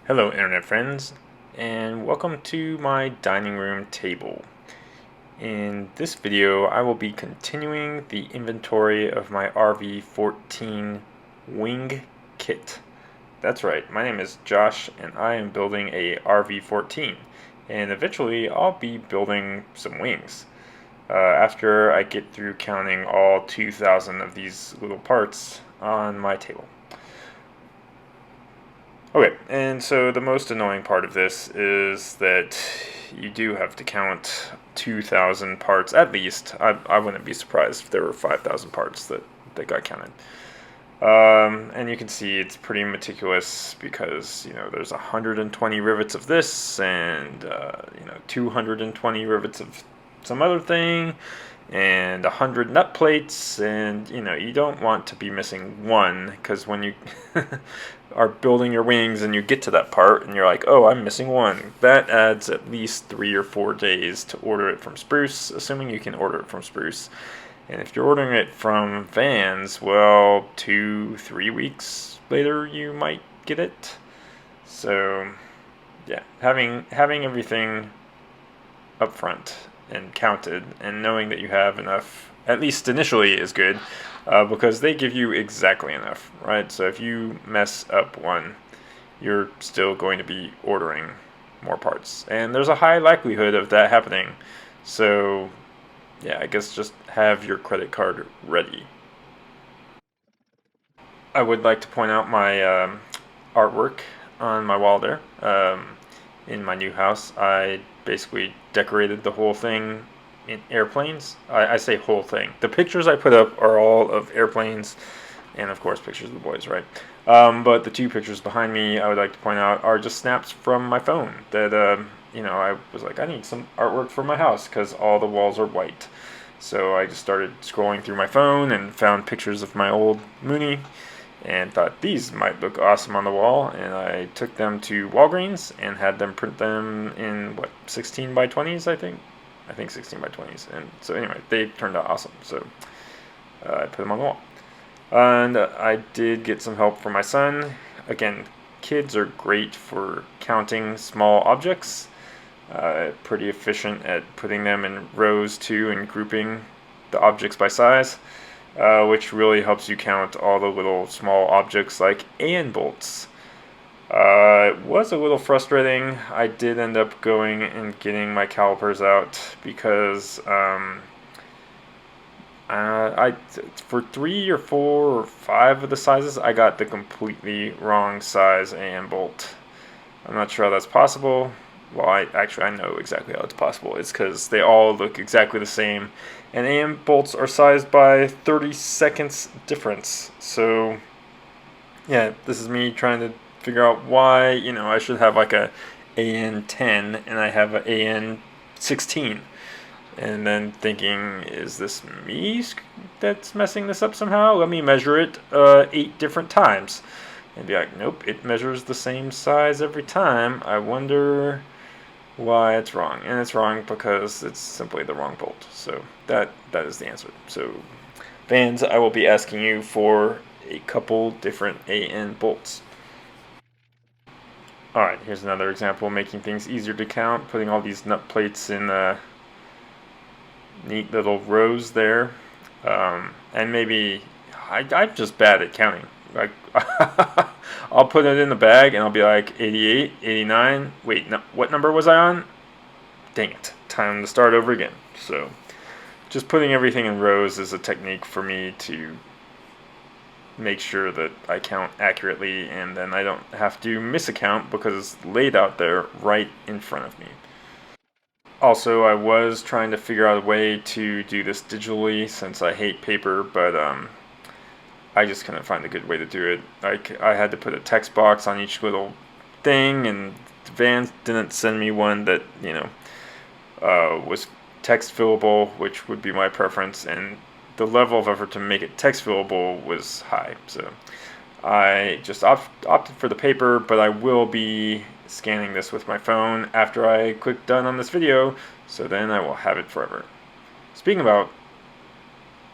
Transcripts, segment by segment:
Hello internet friends, and welcome to my dining room table. In this video I will be continuing the inventory of my RV-14 wing kit. That's right, my name is Josh and I am building a RV-14, and eventually I'll be building some wings. After I get through counting all 2,000 of these little parts on my table. Okay, and so the most annoying part of this is that you do have to count 2,000 parts at least. I wouldn't be surprised if there were 5,000 parts that got counted. And you can see it's pretty meticulous because, there's 120 rivets of this and, 220 rivets of some other thing and 100 nut plates, and you don't want to be missing one, because when you are building your wings and you get to that part and you're like, oh, I'm missing one, that adds at least 3 or 4 days to order it from Spruce, assuming you can order it from Spruce. And if you're ordering it from Vans, well, 2-3 weeks later you might get it. So yeah, having everything up front and counted and knowing that you have enough, at least initially, is good, because they give you exactly enough, right? So if you mess up one, you're still going to be ordering more parts, and there's a high likelihood of that happening. So yeah, I guess just have your credit card ready. I would like to point out my artwork on my wall there. In my new house, I basically decorated the whole thing in airplanes. I say whole thing. The pictures I put up are all of airplanes, and of course pictures of the boys, right? But the two pictures behind me, I would like to point out, are just snaps from my phone that, I was like, I need some artwork for my house because all the walls are white. So I just started scrolling through my phone and found pictures of my old Mooney and thought these might look awesome on the wall, and I took them to Walgreens and had them print them in 16 by 20s, I think 16 by 20s. And so anyway, they turned out awesome, so I put them on the wall. And I did get some help from my son. Again, kids are great for counting small objects, pretty efficient at putting them in rows too and grouping the objects by size. Which really helps you count all the little small objects like AN bolts. It was a little frustrating. I did end up going and getting my calipers out because for 3 or 4 or 5 of the sizes, I got the completely wrong size AN bolt. I'm not sure how that's possible. Well, I know exactly how it's possible. It's because they all look exactly the same, and AM bolts are sized by 30 seconds difference. So, yeah, this is me trying to figure out why, I should have like a AN10 and I have a AN16. And then thinking, is this me that's messing this up somehow? Let me measure it 8 different times. And be like, nope, it measures the same size every time. I wonder why it's wrong. And it's wrong because it's simply the wrong bolt. So that is the answer. So Vans, I will be asking you for a couple different AN bolts. Alright, here's another example, making things easier to count, putting all these nut plates in neat little rows there. And maybe I'm just bad at counting. Like, I'll put it in the bag and I'll be like 88, 89. Wait, no, what number was I on? Dang it. Time to start over again. So just putting everything in rows is a technique for me to make sure that I count accurately, and then I don't have to miss a count because it's laid out there right in front of me. Also, I was trying to figure out a way to do this digitally since I hate paper, but I just couldn't find a good way to do it. I had to put a text box on each little thing, and Vans didn't send me one that, was text fillable, which would be my preference, and the level of effort to make it text fillable was high. So I just opted for the paper, but I will be scanning this with my phone after I click done on this video, so then I will have it forever. Speaking about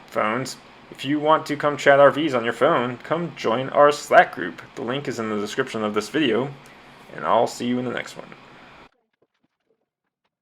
phones, if you want to come chat RVs on your phone, come join our Slack group. The link is in the description of this video. and I'll see you in the next one.